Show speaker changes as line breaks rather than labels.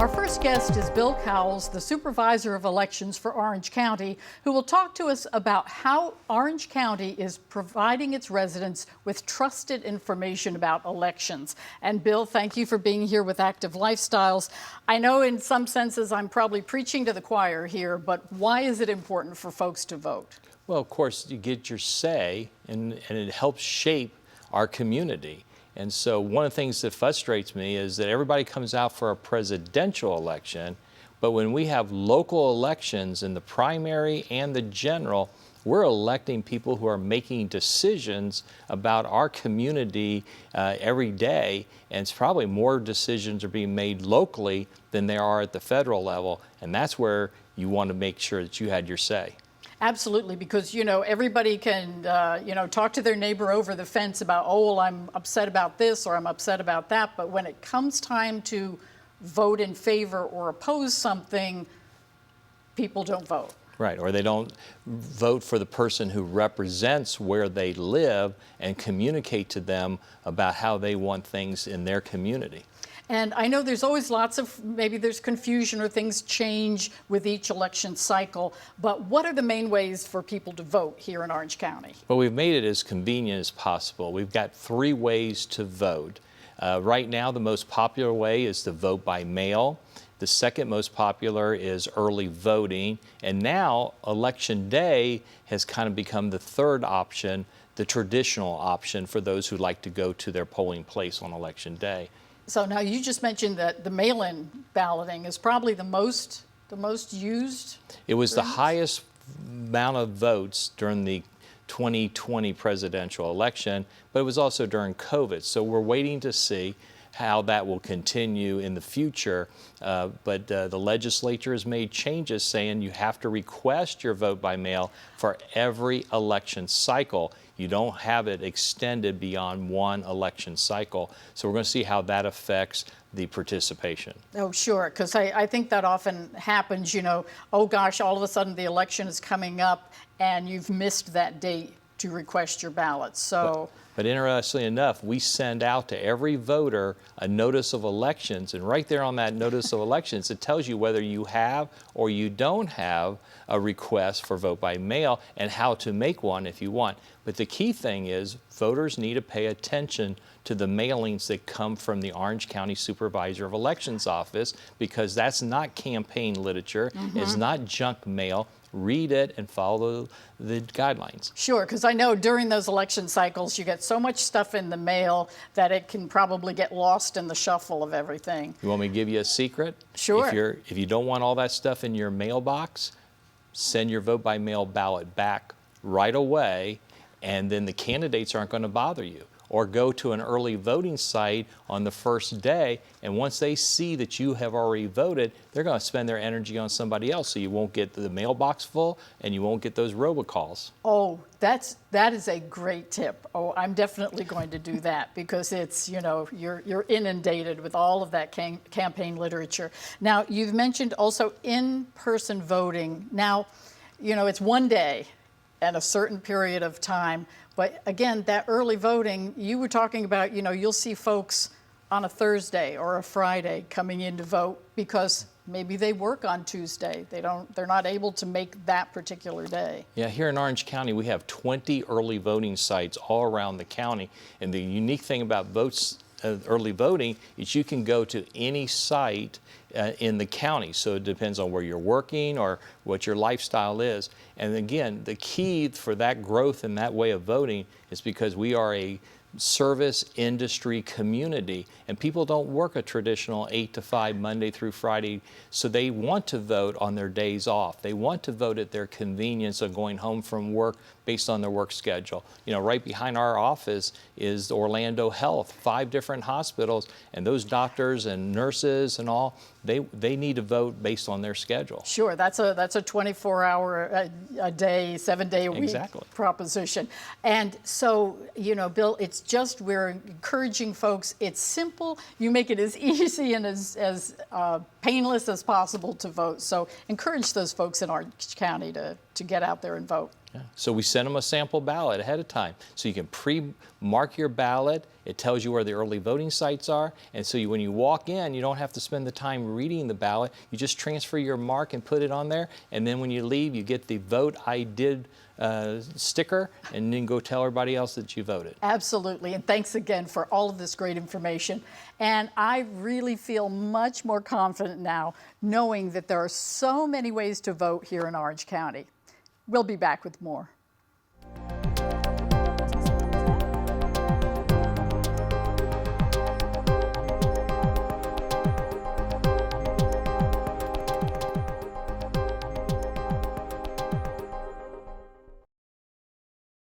Our first guest is Bill Cowles, the Supervisor of Elections for Orange County, who will talk to us about how Orange County is providing its residents with trusted information about elections. And Bill, thank you for being here with Active Lifestyles. I know in some senses I'm probably preaching to the choir here, but why is it important for folks to vote?
Well, of course, you get your say, and it helps shape our community. And so one of the things that frustrates me is that everybody comes out for a presidential election, but when we have local elections in the primary and the general, we're electing people who are making decisions about our community every day, and it's probably more decisions are being made locally than there are at the federal level, and that's where you want to make sure that you had your say.
Absolutely, because, you know, everybody can, talk to their neighbor over the fence about, oh, well, I'm upset about this or I'm upset about that. But when it comes time to vote in favor or oppose something, people don't vote.
Right, or they don't vote for the person who represents where they live and communicate to them about how they want things in their community.
And I know there's always lots of, maybe there's confusion or things change with each election cycle, but what are the main ways for people to vote here in Orange County?
Well, we've made it as convenient as possible. We've got 3 ways to vote. Right now, the most popular way is to vote by mail. The second most popular is early voting. And now, Election Day has kind of become the third option, the traditional option for those who like to go to their polling place on Election Day.
So now you just mentioned that the mail-in balloting is probably the most used.
It was the highest amount of votes during the 2020 presidential election, but it was also during COVID. So we're waiting to see how that will continue in the future. But the legislature has made changes saying you have to request your vote by mail for every election cycle. You don't have it extended beyond one election cycle. So we're going to see how that affects the participation.
Oh, sure, because I think that often happens, you know, oh gosh, all of a sudden the election is coming up and you've missed that date to request your ballot. So.
But interestingly enough, we send out to every voter a notice of elections, and right there on that notice of elections, it tells you whether you have or you don't have a request for vote by mail and how to make one if you want. But the key thing is voters need to pay attention to the mailings that come from the Orange County Supervisor of Elections office, because that's not campaign literature, it's not junk mail. Read it and follow the guidelines.
Sure, because I know during those election cycles you get so much stuff in the mail that it can probably get lost in the shuffle of everything.
You want me to give you a secret?
Sure.
If you don't want all that stuff in your mailbox, send your vote by mail ballot back right away, and then the candidates aren't going to bother you. Or go to an early voting site on the first day, and once they see that you have already voted, they're going to spend their energy on somebody else, so you won't get the mailbox full and you won't get those robocalls.
Oh, that is a great tip. Oh, I'm definitely going to do that, because it's, you know, you're inundated with all of that campaign literature. Now, you've mentioned also in-person voting. Now, you know, it's one day and a certain period of time. But again, that early voting, you were talking about, you know, you'll see folks on a Thursday or a Friday coming in to vote because maybe they work on Tuesday. They're not able to make that particular day.
Yeah, here in Orange County, we have 20 early voting sites all around the county. And the unique thing about early voting is you can go to any site in the county. So it depends on where you're working or what your lifestyle is. And again, the key for that growth and that way of voting is because we are a service industry community, and people don't work a traditional 8 to 5 Monday through Friday, so they want to vote on their days off. They want to vote at their convenience of going home from work based on their work schedule. You know, right behind our office is Orlando Health, 5 different hospitals, and those doctors and nurses and all, they need to vote based on their schedule.
Sure, that's a 24-hour a day, 7-day a week proposition. And so, you know, Bill, it's just, we're encouraging folks. It's simple. You make it as easy and as painless as possible to vote. So encourage those folks in Orange County to get out there and vote.
So we send them a sample ballot ahead of time. So you can pre-mark your ballot. It tells you where the early voting sites are. And so when you walk in, you don't have to spend the time reading the ballot. You just transfer your mark and put it on there. And then when you leave, you get the Vote I Did sticker, and then go tell everybody else that you voted.
Absolutely, and thanks again for all of this great information. And I really feel much more confident now knowing that there are so many ways to vote here in Orange County. We'll be back with more.